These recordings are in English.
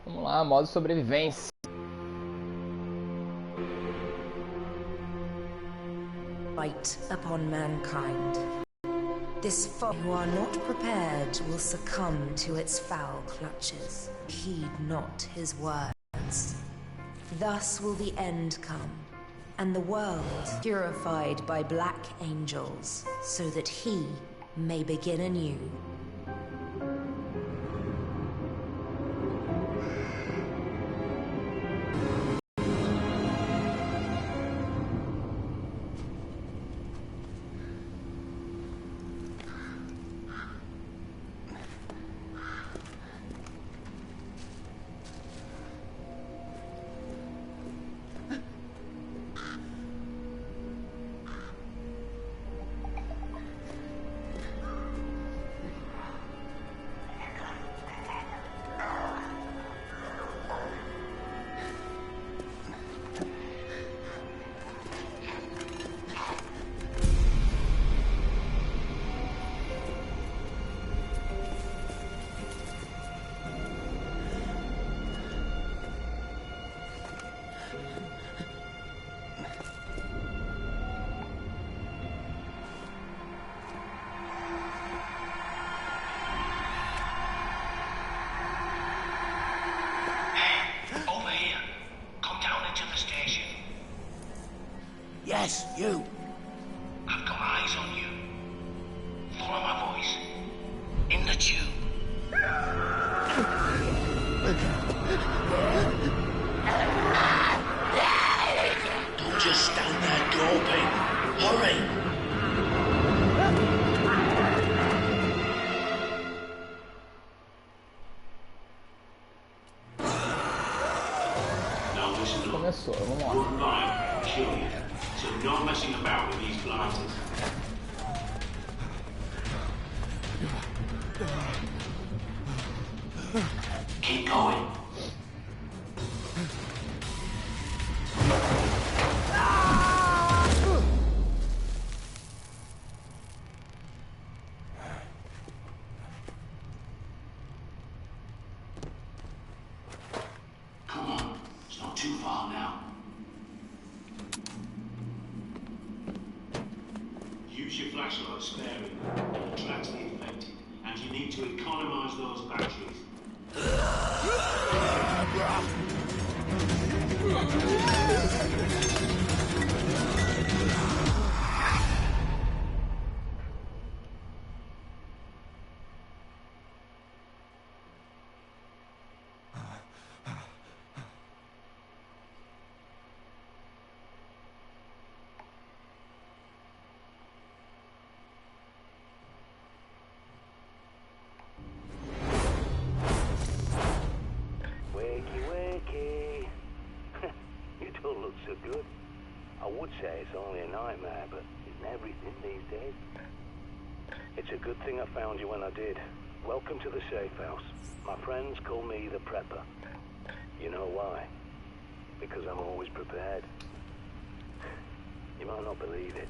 Vamos lá, modo sobrevivência. Light upon mankind. This foe who are not prepared will succumb to its foul clutches. Heed not his words. Thus will the end come, and the world purified by black angels, so that he may begin anew. Yes, you. I've got eyes on you. Follow my voice. In the tube. Don't just stand there gawping. Hurry! Now listen up. Começou, vamos lá. One line, kill you. So no messing about with these blighters. Keep going. Come on, it's not too far now. Use your flashlight sparingly, it attracts the infected, and you need to economize those batteries. So good. I would say it's only a nightmare, but isn't everything these days? It's a good thing I found you when I did. Welcome to the safe house. My friends call me the Prepper. You know why? Because I'm always prepared. You might not believe it,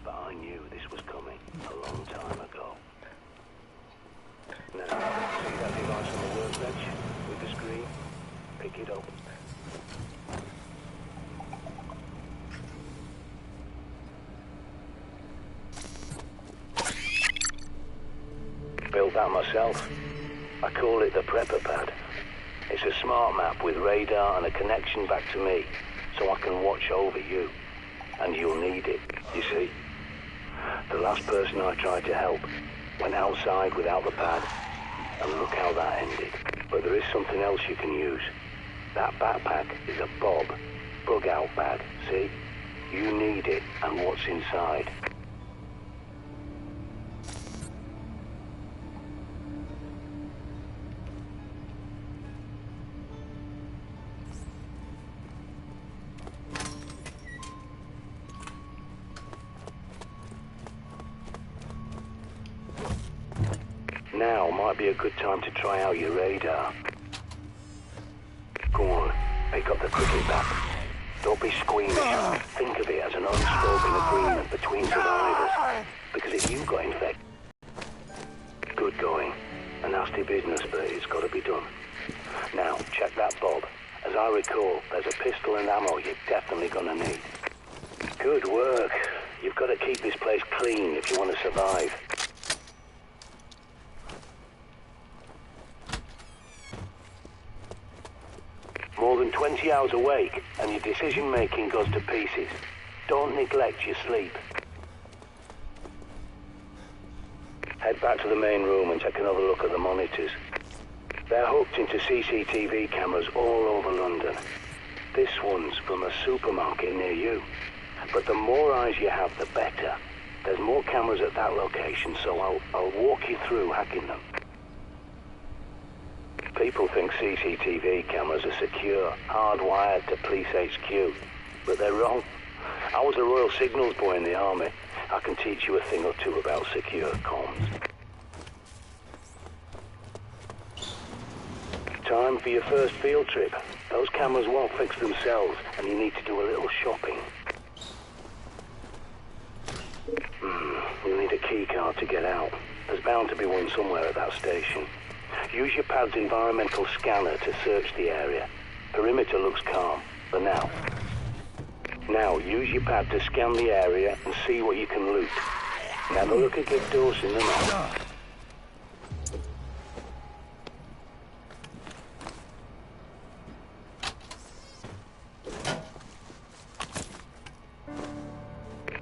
but I knew this was coming a long time ago. Now, see that device on the workbench with the screen? Pick it up. Built that myself. I call it the Prepper Pad. It's a smart map with radar and a connection back to me, so I can watch over you. And you'll need it, you see. The last person I tried to help went outside without the pad, and look how that ended. But there is something else you can use. That backpack is a bug-out bag, see? You need it and what's inside. Now might be a good time to try out your radar. Go on, pick up the cricket bat. Don't be squeamish. Think of it as an unspoken agreement between survivors. Because if you got infected... Good going. A nasty business, but it's got to be done. Now, check that, Bob. As I recall, there's a pistol and ammo you're definitely gonna need. Good work. You've got to keep this place clean if you want to survive. More than 20 hours awake, and your decision-making goes to pieces. Don't neglect your sleep. Head back to the main room and take another look at the monitors. They're hooked into CCTV cameras all over London. This one's from a supermarket near you. But the more eyes you have, the better. There's more cameras at that location, so I'll walk you through hacking them. People think CCTV cameras are secure, hardwired to police HQ, but they're wrong. I was a Royal Signals boy in the army. I can teach you a thing or two about secure comms. Time for your first field trip. Those cameras won't fix themselves, and you need to do a little shopping. You'll need a key card to get out. There's bound to be one somewhere at that station. Use your pad's environmental scanner to search the area. Perimeter looks calm, for now. Now, use your pad to scan the area and see what you can loot. Never look a gift horse in the mouth.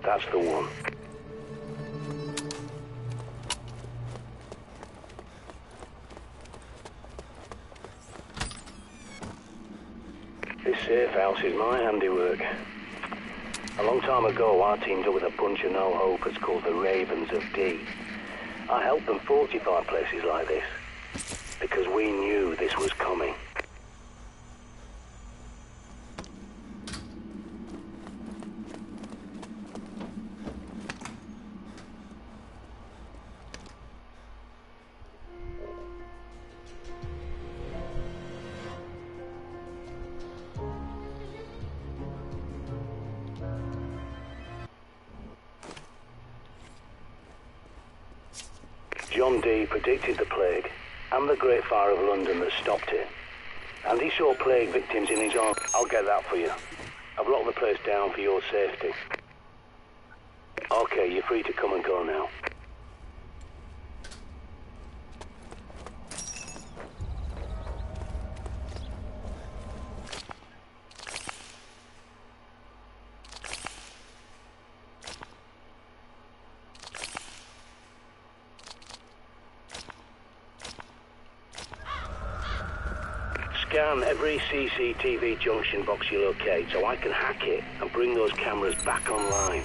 That's the one. This safe house is my handiwork. A long time ago, I teamed up with a bunch of no-hopers called the Ravens of D. I helped them fortify places like this, because we knew this was coming. John Dee predicted the plague and the Great Fire of London that stopped it. And he saw plague victims in his own. I'll get that for you. I've locked the place down for your safety. Okay, you're free to come and go now. Scan every CCTV junction box you locate so I can hack it and bring those cameras back online.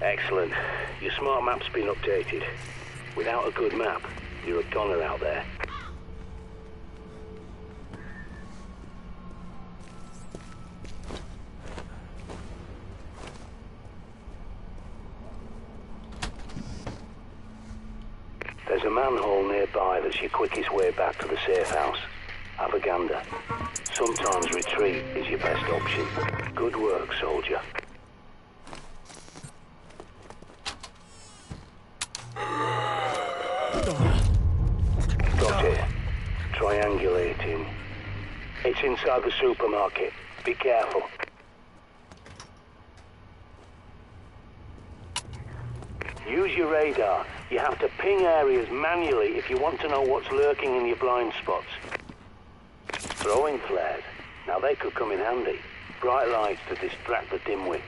Excellent. Your smart map's been updated. Without a good map, you're a goner out there. There's a manhole nearby that's your quickest way back to the safe house. Have a gander. Sometimes retreat is your best option. Good work, soldier. Got it. Triangulating. It's inside the supermarket. Be careful. Use your radar. You have to ping areas manually if you want to know what's lurking in your blind spots. Throwing flares. Now they could come in handy. Bright lights to distract the dimwits.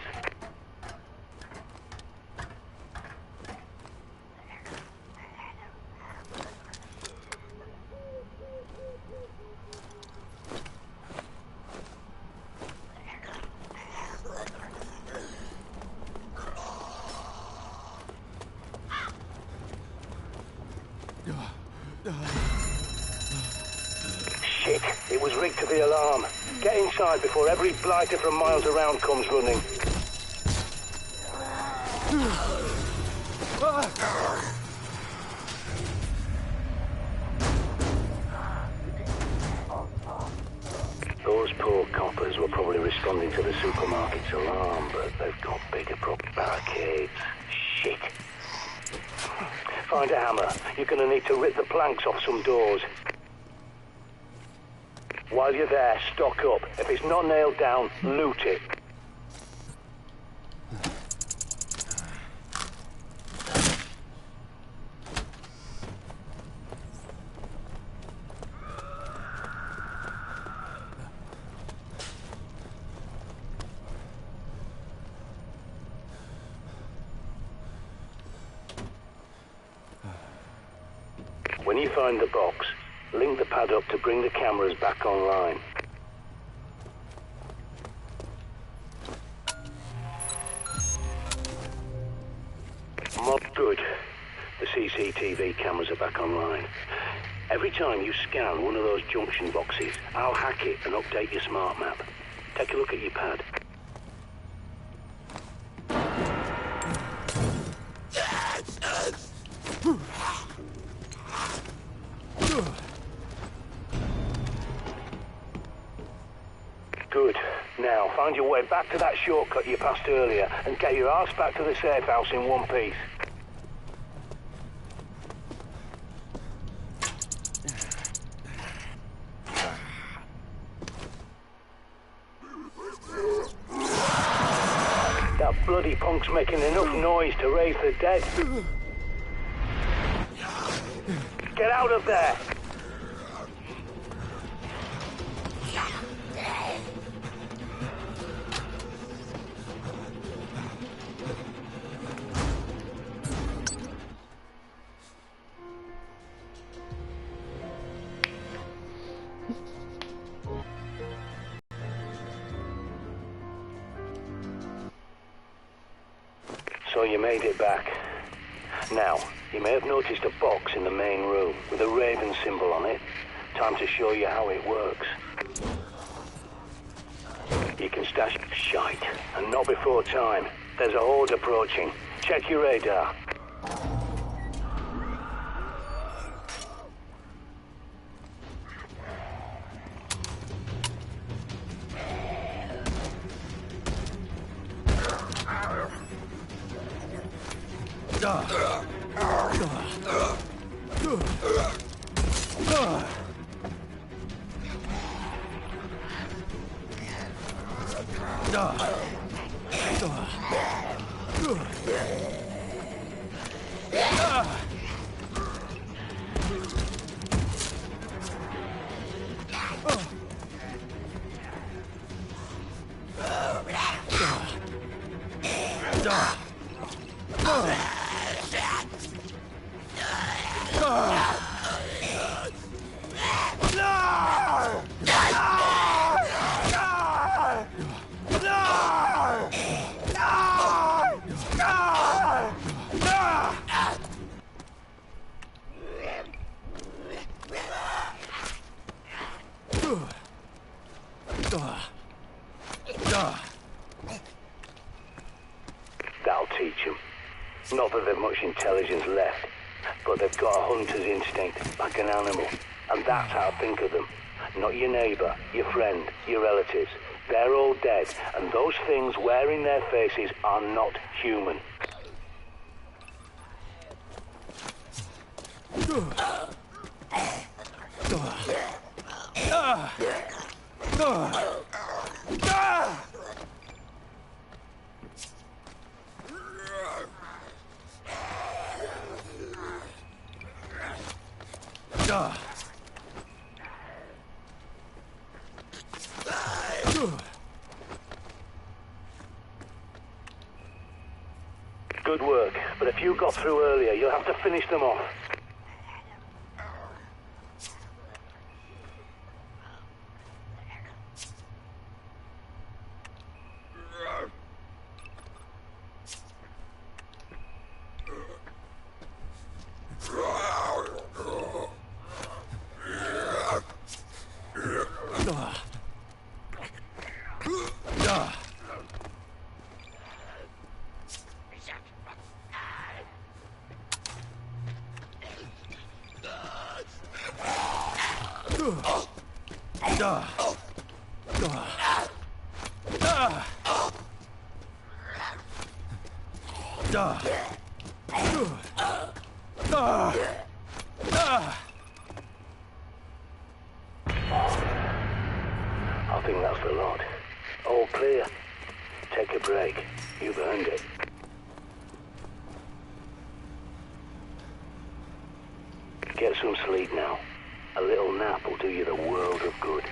Shit, it was rigged to the alarm. Get inside before every blighter from miles around comes running. Those poor coppers were probably responding to the supermarket's alarm, but they've got bigger barricades. Shit. Find a hammer. You're gonna need to rip the planks off some doors. While you're there, stock up. If it's not nailed down, loot it. When you find the box, link the pad up to bring the cameras back online. Good. The CCTV cameras are back online. Every time you scan one of those junction boxes, I'll hack it and update your smart map. Take a look at your pad. Good. Now, find your way back to that shortcut you passed earlier and get your arse back to the safe house in one piece. That bloody punk's making enough noise to raise the dead. Get out of there! So you made it back. Now, you may have noticed a box in the main room with a raven symbol on it. Time to show you how it works. You can stash shite, and not before time. There's a horde approaching. Check your radar. That'll teach them. Not that they've much intelligence left, but they've got a hunter's instinct, like an animal. And that's how I think of them. Not your neighbour, your friend, your relatives. They're all dead, and those things wearing their faces are not human. Good work, but if you got through earlier, you'll have to finish them off. think that's the lot. All clear. Take a break. You've earned it. Get some sleep now. A little nap will do you the world of good.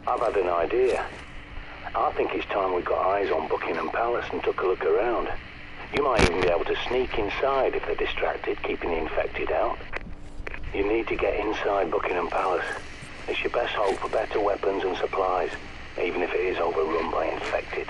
I've had an idea. I think it's time we got eyes on Buckingham Palace and took a look around. You might even be able to sneak inside if they're distracted, keeping the infected out. You need to get inside Buckingham Palace. It's your best hope for better weapons and supplies, even if it is overrun by infected.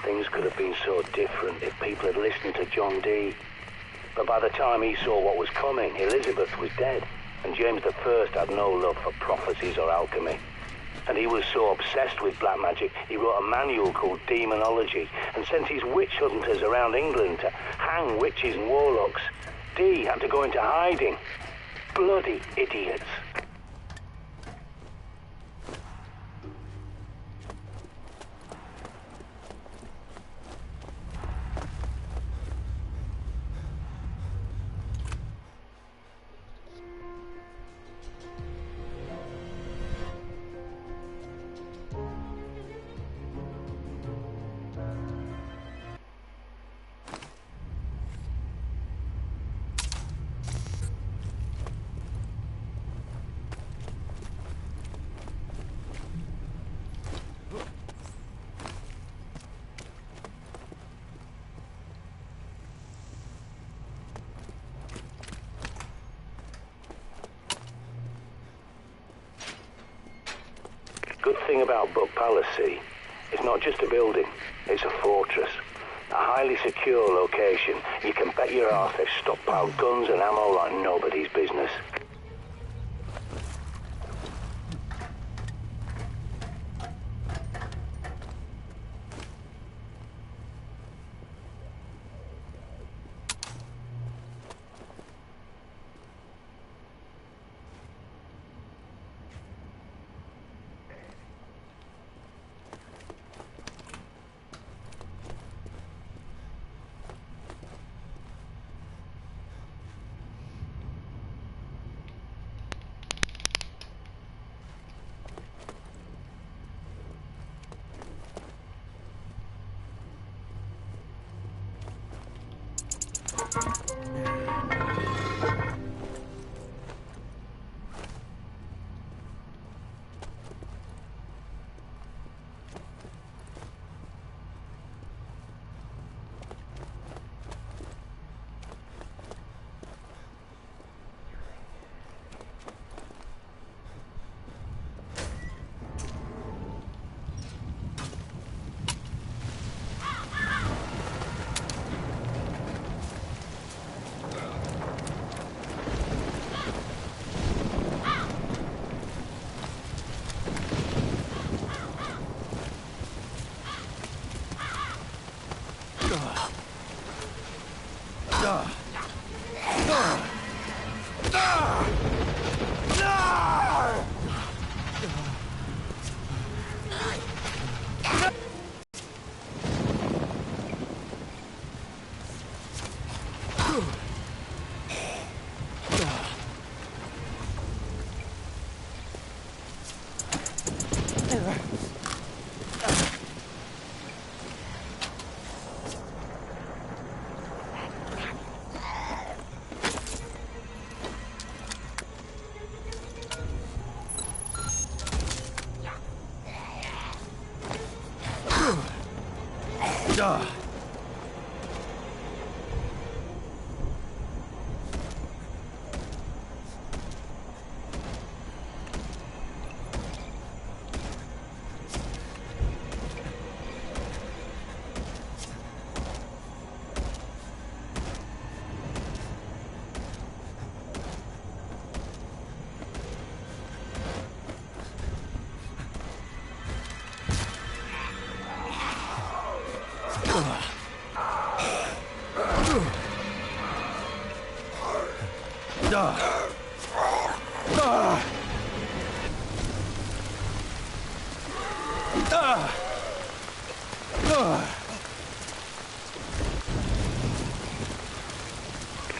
Things could have been so different if people had listened to John Dee. But by the time he saw what was coming, Elizabeth was dead, and James I had no love for prophecies or alchemy. And he was so obsessed with black magic, he wrote a manual called Demonology and sent his witch hunters around England to hang witches and warlocks. Dee had to go into hiding. Bloody idiots. Good thing about Buck Palace, see, it's not just a building, it's a fortress. A highly secure location. You can bet your ass they've stockpiled guns and ammo like nobody's business.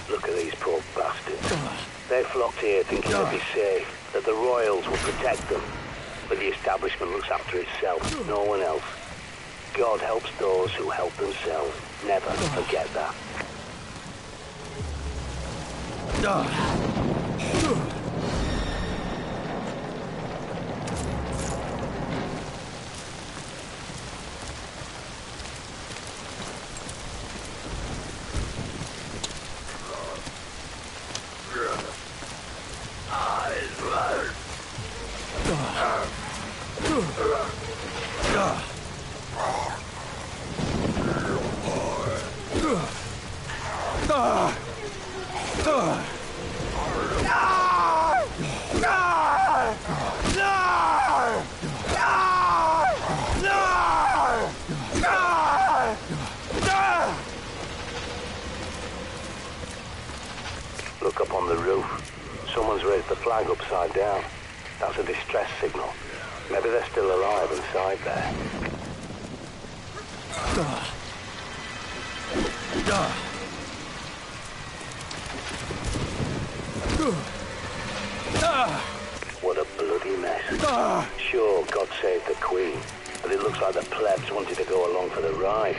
Look at these poor bastards. They flocked here thinking they'd be safe, that the royals would protect them. But the establishment looks after itself, no one else. God helps those who help themselves. Never forget that. Look up on the roof. Someone's raised the flag upside down. That's a distress signal. Maybe they're still alive inside there. What a bloody mess. Sure, God saved the Queen, but it looks like the plebs wanted to go along for the ride.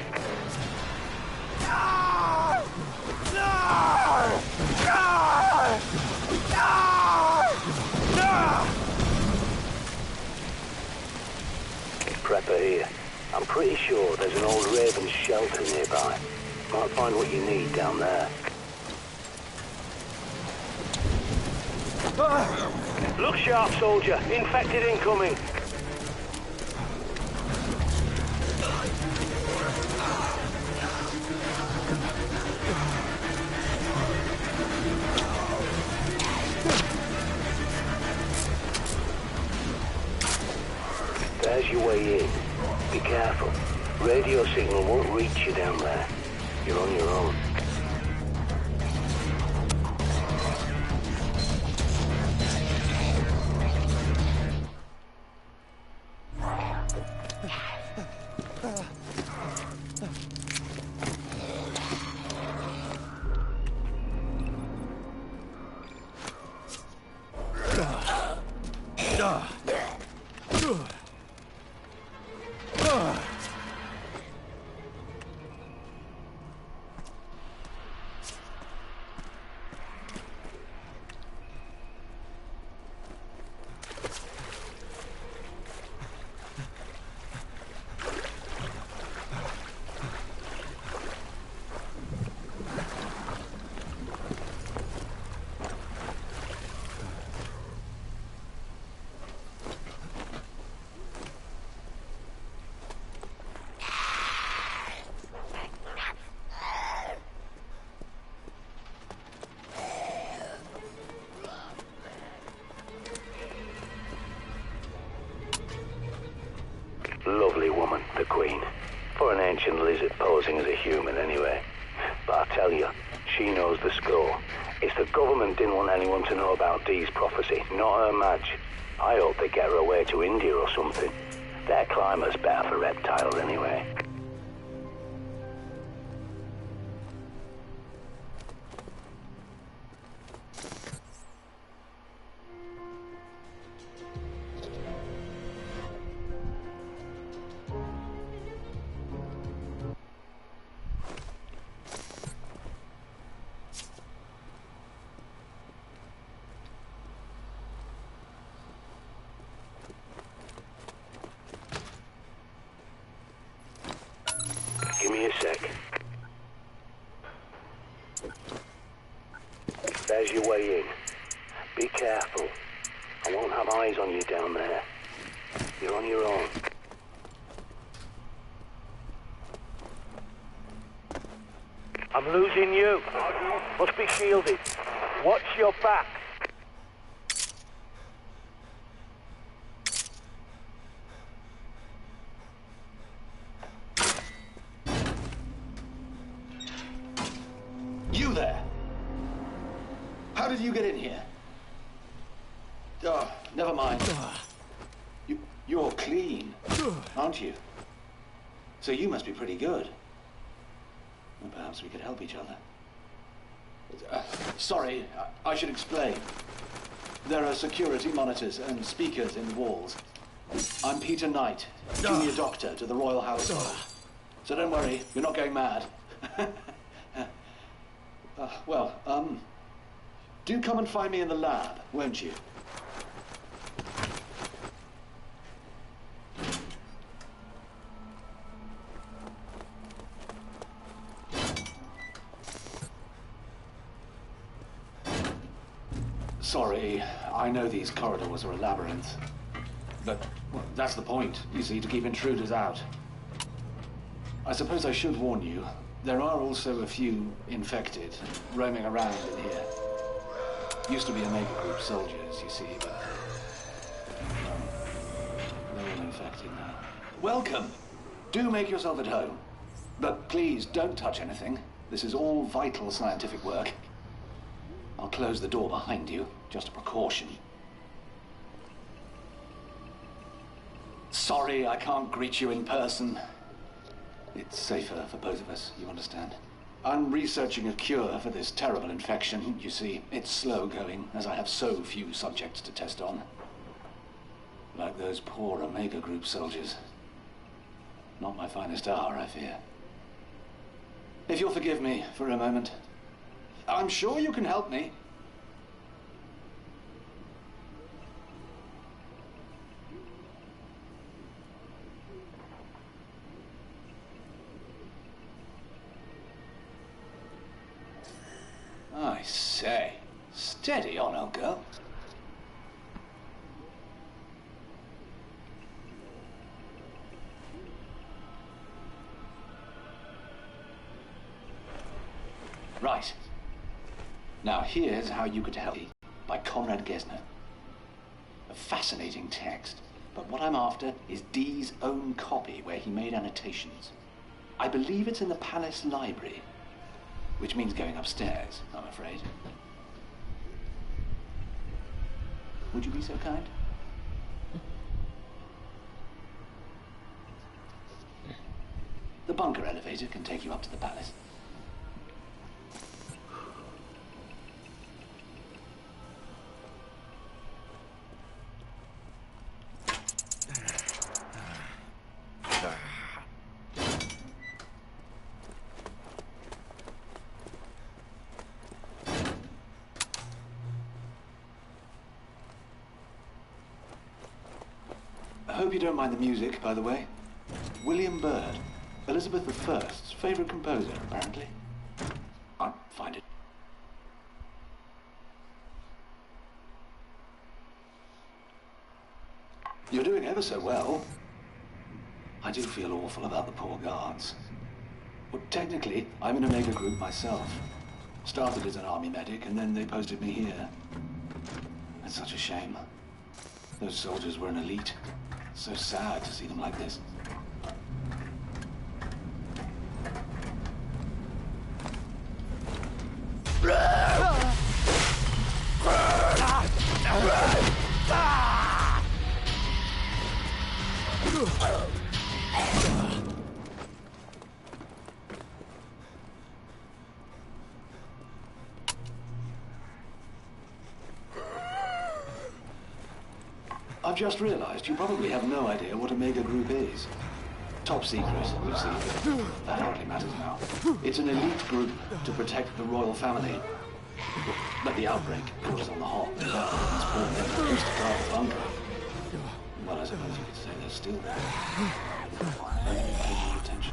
Prepper here. I'm pretty sure there's an old Raven shelter nearby. Might find what you need down there. Look sharp, soldier. Infected incoming. There's your way in. Be careful. Radio signal won't reach you down there. You're on your own. Lovely woman, the Queen. For an ancient lizard posing as a human, anyway. But I tell you, she knows the score. It's the government didn't want anyone to know about Dee's prophecy, not her match. I hope they get her away to India or something. Their climate's better for reptiles, anyway. eyes on you down there. You're on your own. I'm losing you. Must be shielded. Watch your back. You there? How did you get in here? Oh, never mind. You're clean, aren't you? So you must be pretty good. Well, perhaps we could help each other. Sorry, I should explain. There are security monitors and speakers in the walls. I'm Peter Knight, junior doctor to the Royal Household. So don't worry, you're not going mad. Do come and find me in the lab, won't you? Sorry, I know these corridors are a labyrinth. But, well, that's the point, you see, to keep intruders out. I suppose I should warn you, there are also a few infected roaming around in here. Used to be Omega Group soldiers, you see, but they're all infected now. Welcome! Do make yourself at home. But please, don't touch anything. This is all vital scientific work. I'll close the door behind you, just a precaution. Sorry, I can't greet you in person. It's safer for both of us, you understand? I'm researching a cure for this terrible infection, you see. It's slow going, as I have so few subjects to test on. Like those poor Omega Group soldiers. Not my finest hour, I fear. If you'll forgive me for a moment. I'm sure you can help me. I say, steady on, old girl. Right. Now here's how you could help me, by Conrad Gesner. A fascinating text, but what I'm after is Dee's own copy where he made annotations. I believe it's in the Palace Library. Which means going upstairs, I'm afraid. Would you be so kind? The bunker elevator can take you up to the palace. I hope you don't mind the music, by the way. William Byrd, Elizabeth I's favorite composer, apparently. I'll find it. You're doing ever so well. I do feel awful about the poor guards. Well, technically, I'm in Omega Group myself. Started as an army medic, and then they posted me here. It's such a shame. Those soldiers were an elite. So sad to see them like this. I've just realized you probably have no idea what Omega Group is. Top secret, you see, but that hardly matters now. It's an elite group to protect the royal family. But the outbreak caught us on the hop. These poor men used to guard the bunker. Well, I suppose you could say they're still there. Pay no attention.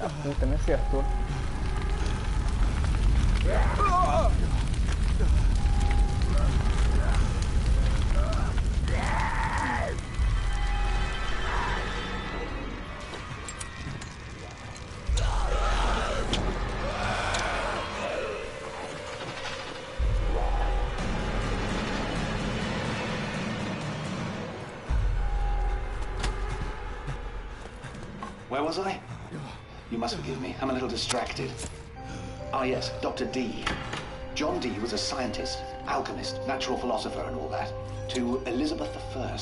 A puta, me acertou. Where was I? You must forgive me. I'm a little distracted. Ah, yes, Dr. D. John Dee was a scientist, alchemist, natural philosopher and all that, to Elizabeth I.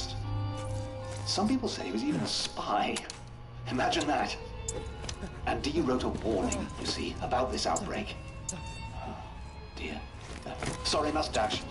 Some people say he was even a spy. Imagine that. And Dee wrote a warning, you see, about this outbreak. Oh, dear. Sorry, mustache.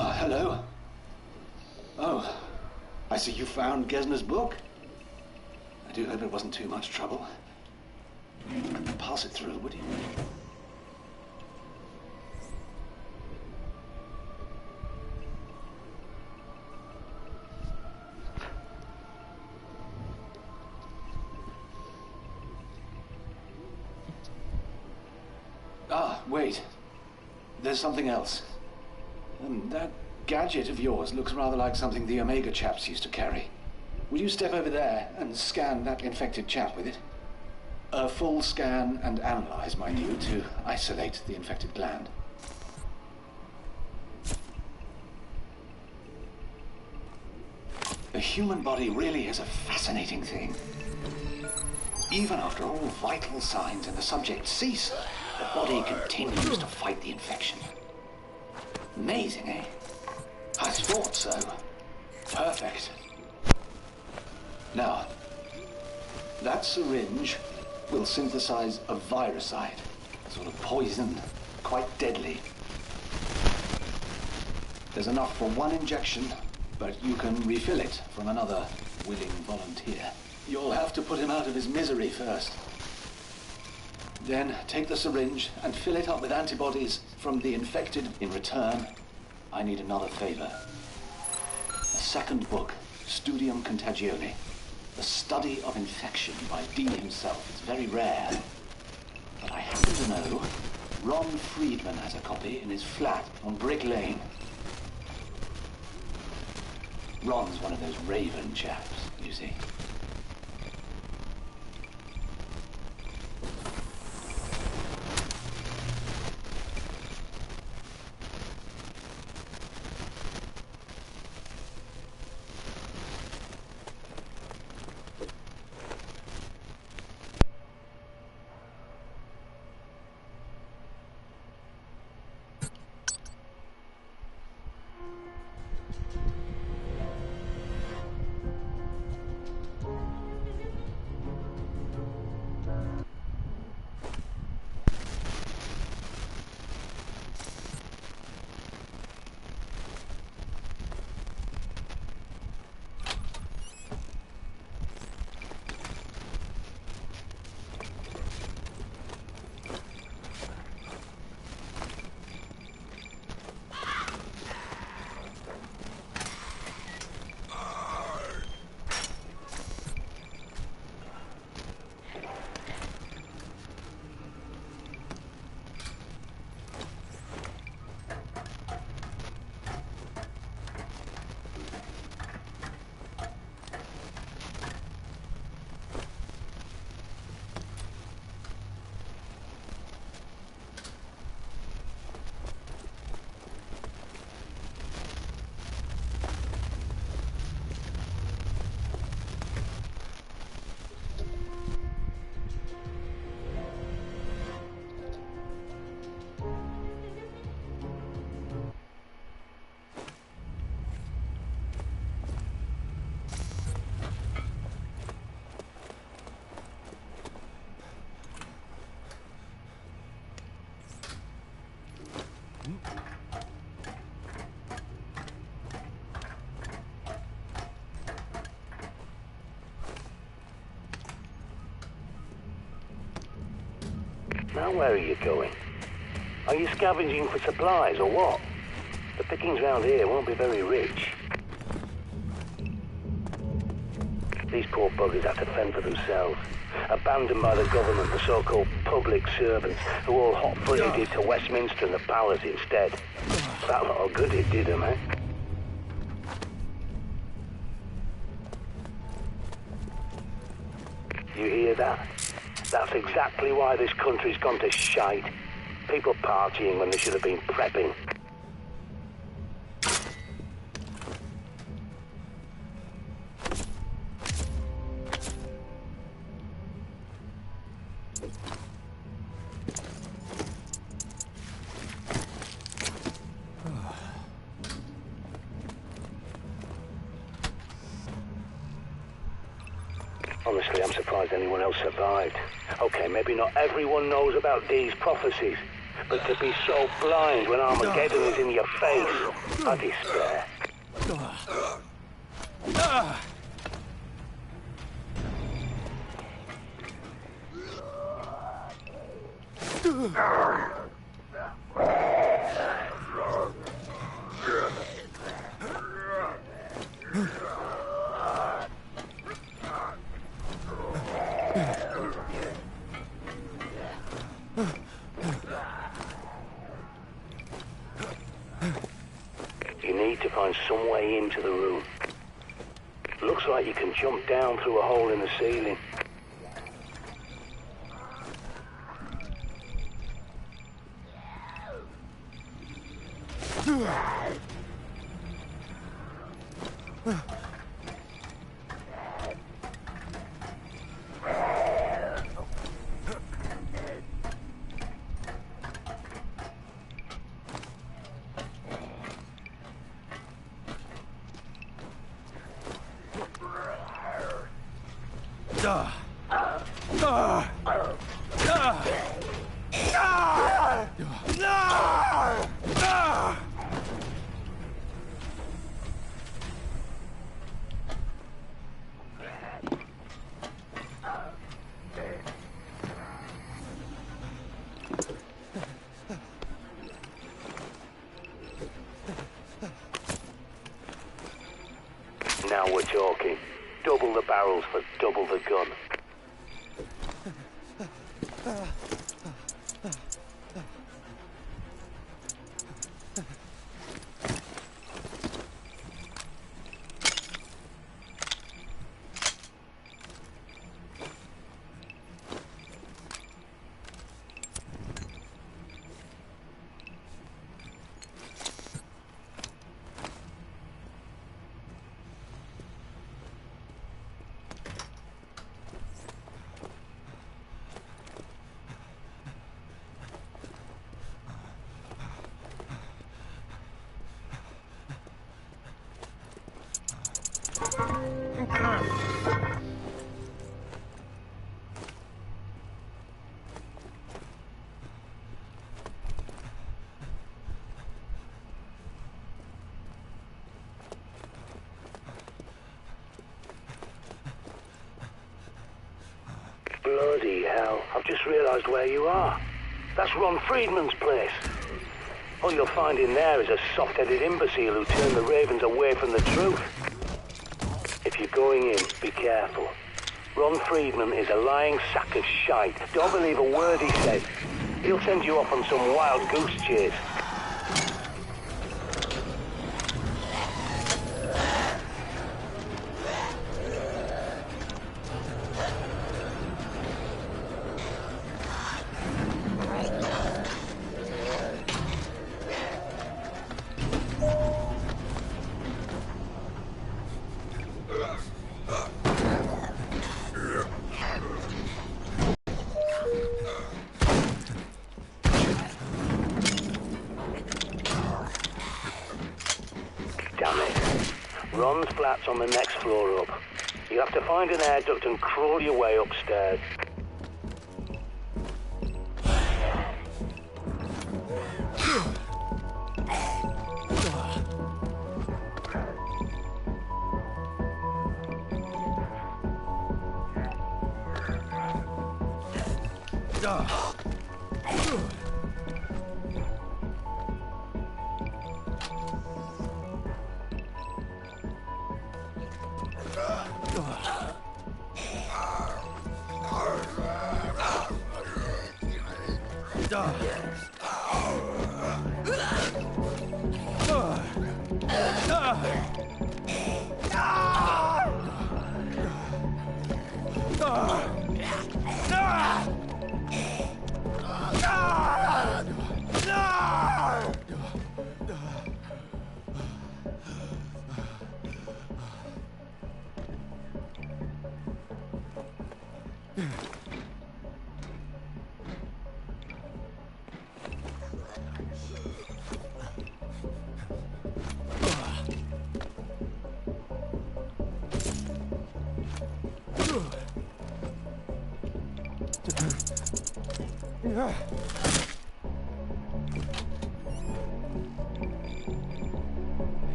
Oh, hello. Oh, I see you found Gesner's book. I do hope it wasn't too much trouble. Pass it through, would you? Ah, wait. There's something else. That gadget of yours looks rather like something the Omega chaps used to carry. Will you step over there and scan that infected chap with it? A full scan and analyze, mind you, to isolate the infected gland. The human body really is a fascinating thing. Even after all vital signs in the subject cease, the body continues to fight the infection. Amazing, eh? I thought so. Perfect. Now, that syringe will synthesize a viricide, a sort of poison, quite deadly. There's enough for one injection, but you can refill it from another willing volunteer. You'll have to put him out of his misery first. Then take the syringe and fill it up with antibodies from the infected. In return, I need another favor. A second book, Studium Contagione, The Study of Infection by Dee himself. It's very rare. But I happen to know Ron Friedman has a copy in his flat on Brick Lane. Ron's one of those raven chaps, you see. Now where are you going? Are you scavenging for supplies or what? The pickings round here won't be very rich. These poor buggers have to fend for themselves. Abandoned by the government, the so-called public servants, who all hot-footed to Westminster and the Palace instead. That lot of good it did them, eh? You hear that? That's exactly why this country's gone to shite. People partying when they should have been prepping. Honestly, I'm surprised anyone else survived. Okay, maybe not everyone knows about these prophecies, but to be so blind when Armageddon is in your face, I despair. You need to find some way into the room. Looks like you can jump down through a hole in the ceiling. Now we're talking. Double the barrels for double the gun. Bloody hell, I've just realised where you are. That's Ron Friedman's place. All you'll find in there is a soft-headed imbecile who turned the Ravens away from the truth. If you're going in, be careful. Ron Friedman is a lying sack of shite. Don't believe a word he says. He'll send you off on some wild goose chase. Damn it. Ron's flat's on the next floor up. You have to find an air duct and crawl your way upstairs.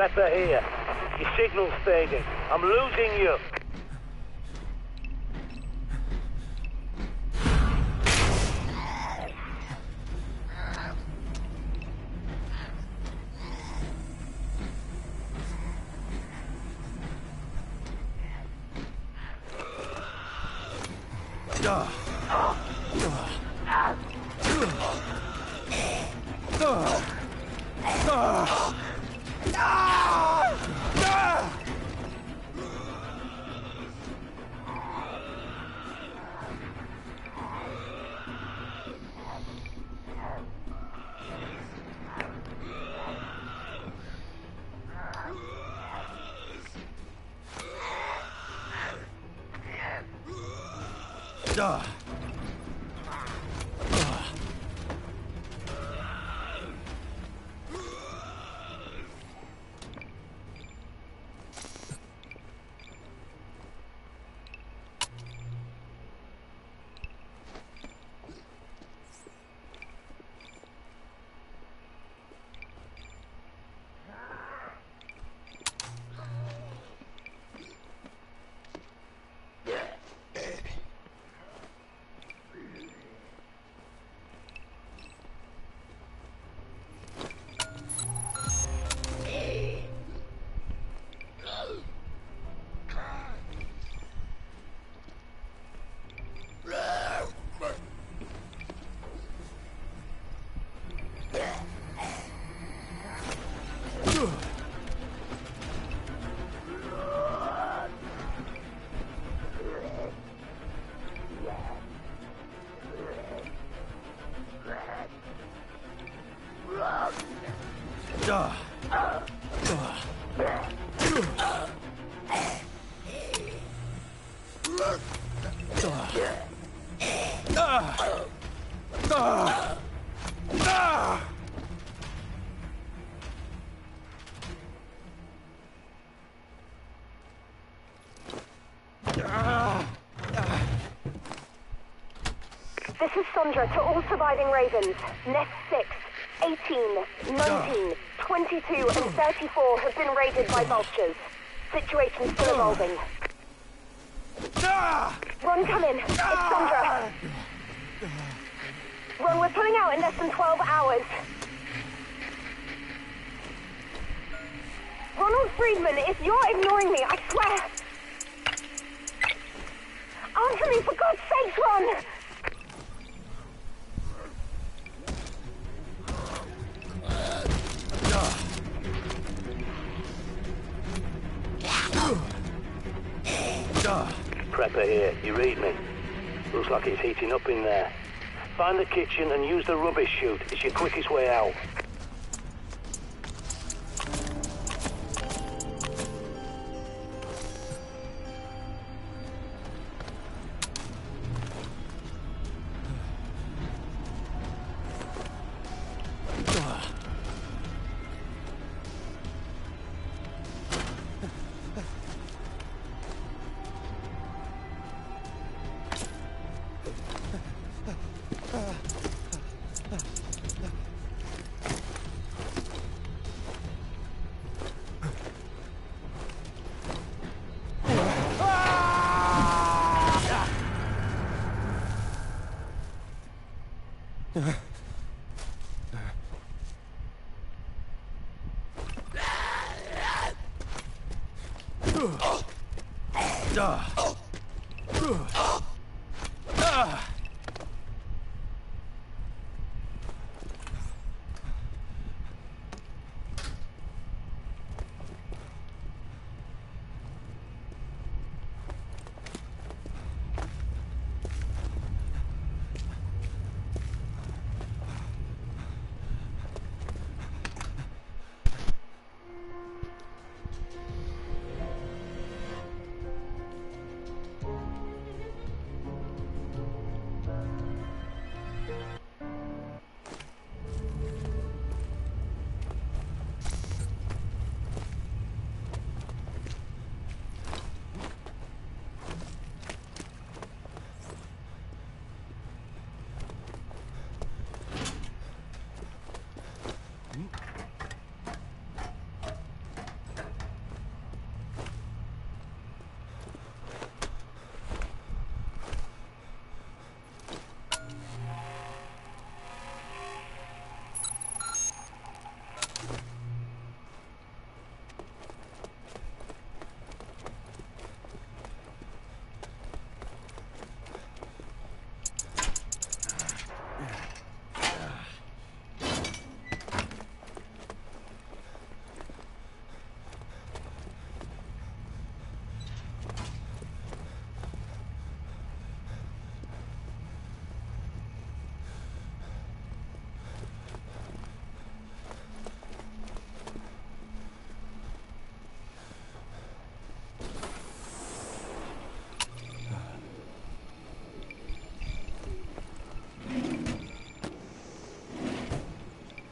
Prepper here. Your signal's fading. I'm losing you. This is Sandra to all surviving Ravens. Nest 6, 18, 19, 22 and 34 have been raided by vultures. Situation still evolving. Ron, come in. It's Sandra. Ron, we're pulling out in less than 12 hours. Ronald Friedman, if you're ignoring me, I swear... Answer me, for God's sake, Ron! prepper here. You read me? Looks like it's heating up in there. Find the kitchen and use the rubbish chute. It's your quickest way out.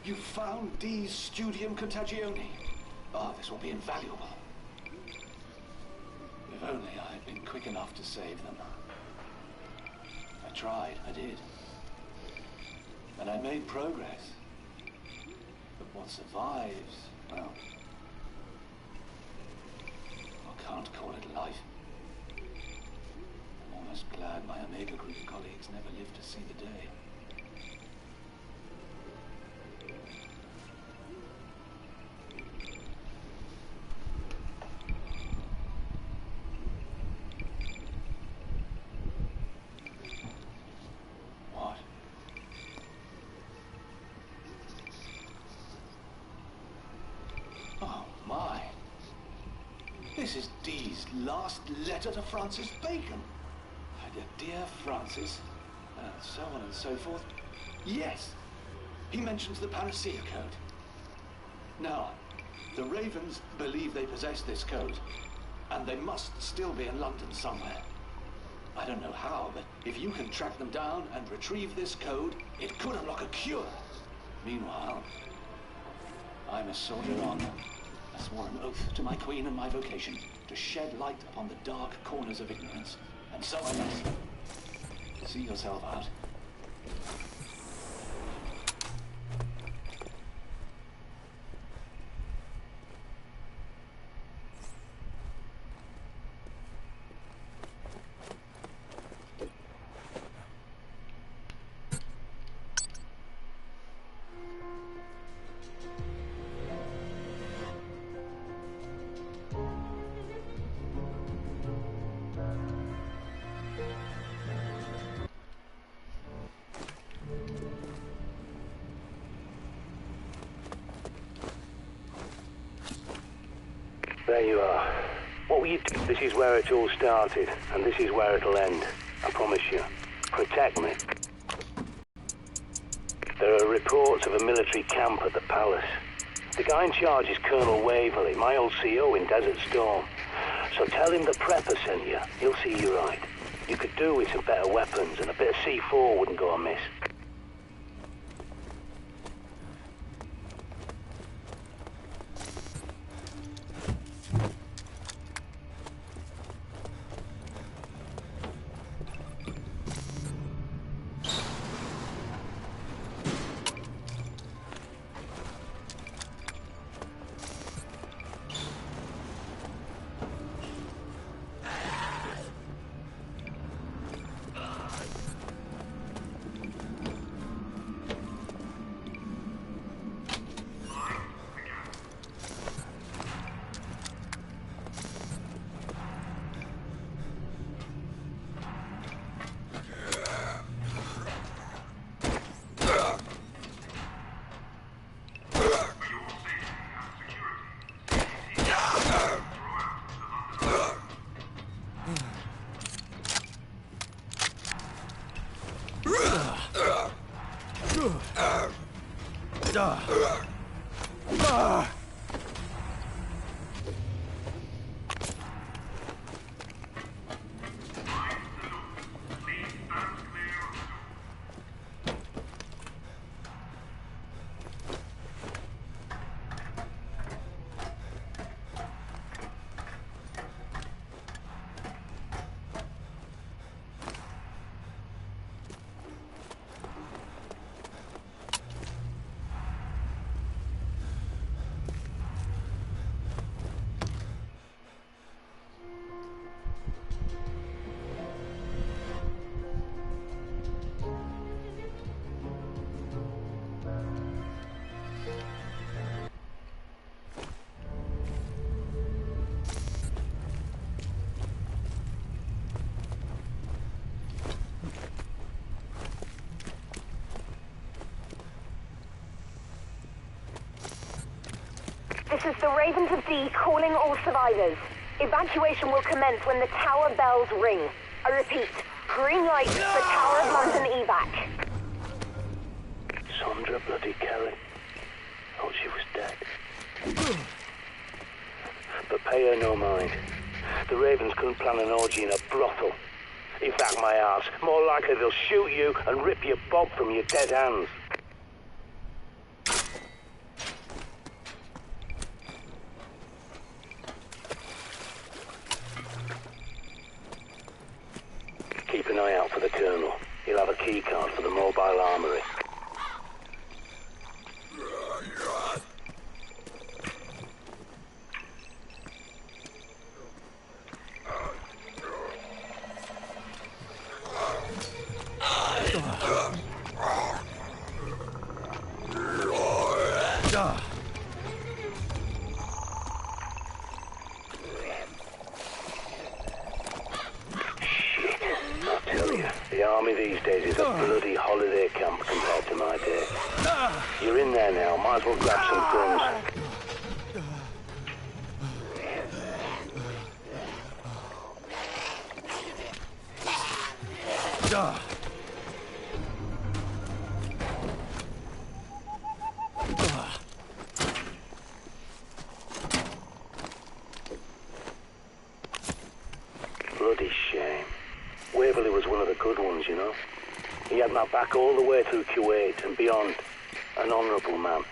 You found D's Studium Contagione. Oh, this will be invaluable. If only I had been quick enough to save them. I tried, I did. And I made progress. But what survives, well, I can't call it life. I'm almost glad my Omega Group colleagues never lived to see the day. This is D's last letter to Francis Bacon. Dear Francis, so on and so forth. Yes, he mentions the Panacea Code. Now, the Ravens believe they possess this code, and they must still be in London somewhere. I don't know how, but if you can track them down and retrieve this code, it could unlock a cure. Meanwhile, I'm a soldier on. I swore an oath to my queen and my vocation to shed light upon the dark corners of ignorance. And so I must. See yourself out. There you are. What will you do? This is where it all started, and this is where it'll end. I promise you. Protect me. There are reports of a military camp at the palace. The guy in charge is Colonel Waverley, my old CO in Desert Storm. So tell him the Prepper sent you. He'll see you right. You could do with some better weapons, and a bit of C4 wouldn't go amiss. This is the Ravens of D calling all survivors. Evacuation will commence when the tower bells ring. I repeat, green light for Tower of London evac. Sandra bloody Kelly. Thought she was dead. But pay her no mind. The Ravens couldn't plan an orgy in a brothel. In fact, my ass, more likely they'll shoot you and rip your bob from your dead hands. Keep an eye out for the Colonel. He'll have a key card for the mobile armory. The army these days is a bloody holiday camp compared to my day. You're in there now, might as well grab some guns. Bloody shame. Waverley was one of the good ones, you know. He had my back all the way through Kuwait and beyond. An honourable man.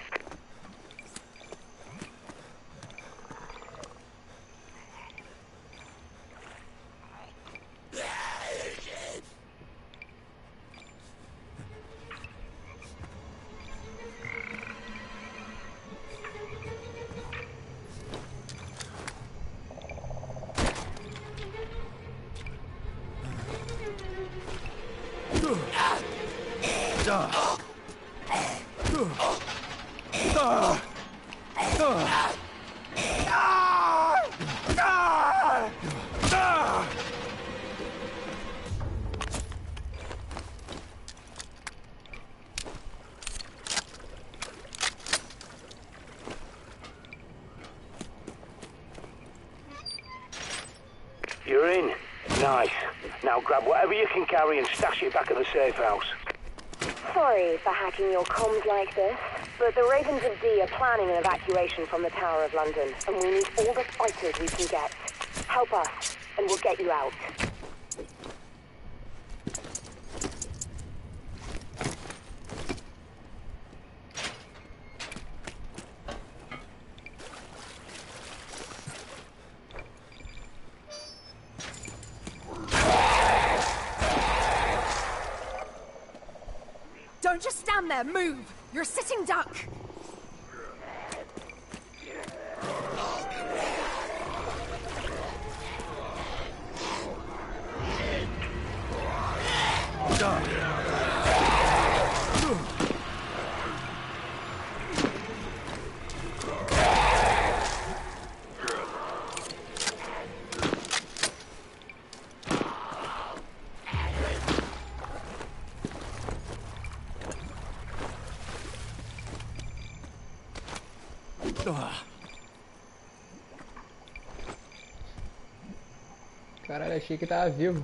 Nice. Now grab whatever you can carry and stash it back at the safe house. Sorry for hacking your comms like this, but the Ravens of D are planning an evacuation from the Tower of London, and we need all the fighters we can get. Help us, and we'll get you out. Don't just stand there, move! You're a sitting duck! Caralho, achei que tava vivo.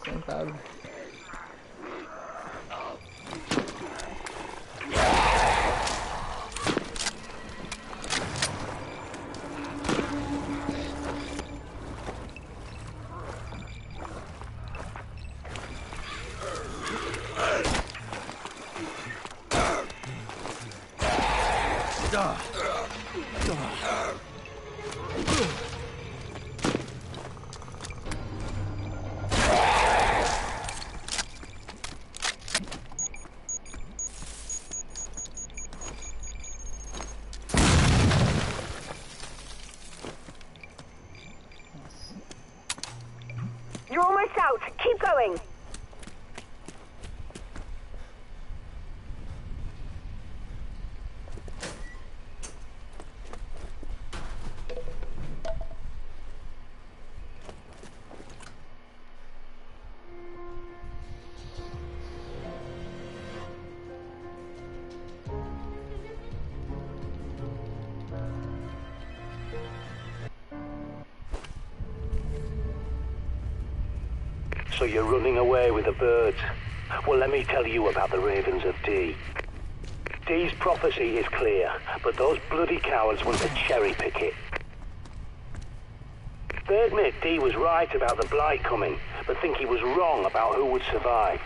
Sentado. You're almost out. Keep going. So you're running away with the birds. Well, let me tell you about the Ravens of D. D's prophecy is clear, but those bloody cowards want to cherry-pick it. They admit D was right about the Blight coming, but think he was wrong about who would survive.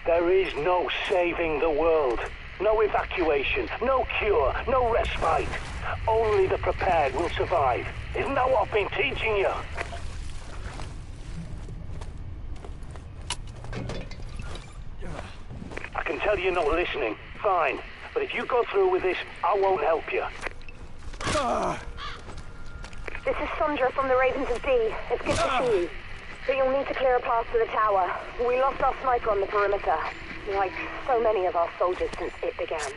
There is no saving the world. No evacuation, no cure, no respite. Only the prepared will survive. Isn't that what I've been teaching you? I can tell you're not listening. Fine. But if you go through with this, I won't help you. This is Sandra from the Ravens of D. It's good to see you. But you'll need to clear a path to the tower. We lost our sniper on the perimeter, like so many of our soldiers since it began.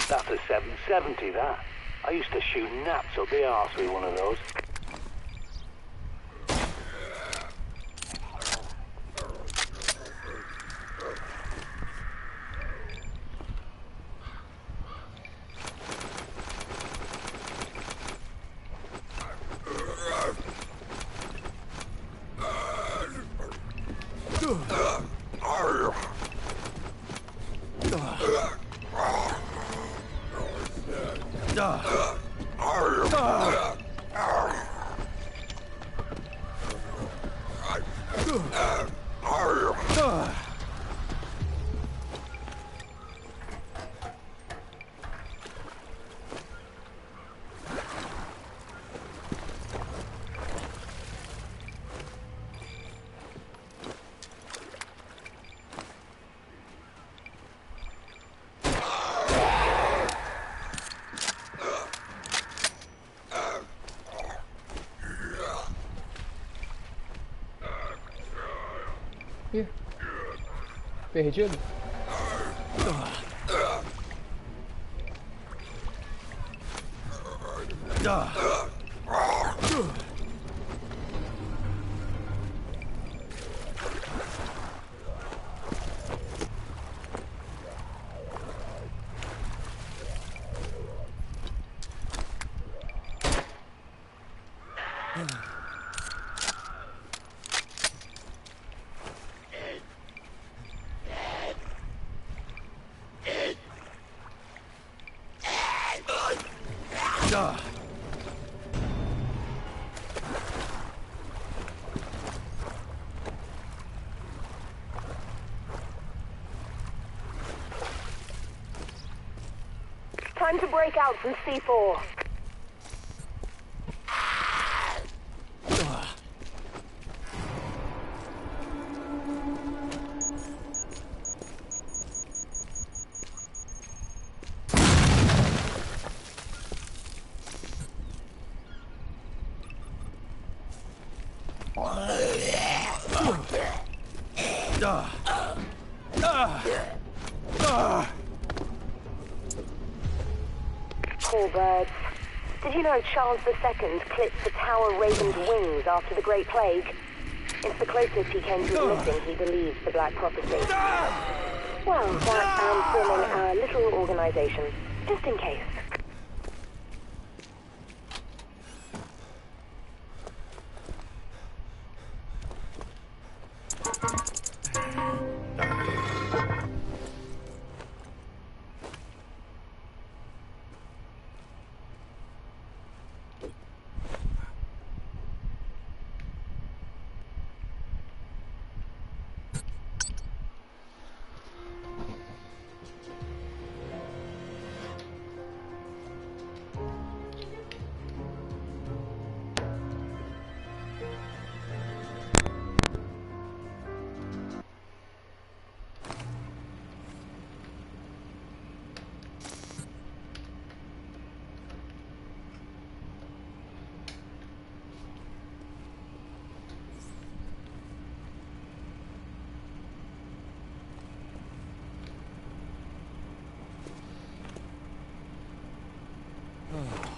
That's a 770, that. I used to shoot gnats up the arse with one of those. Ih, perdido? Time to break out from C4. Poor birds. Did you know Charles II clipped the Tower Raven's wings after the Great Plague? It's the closest he came to admitting he believes the Black Prophecy. Well, that and forming a little organization, just in case. Oh.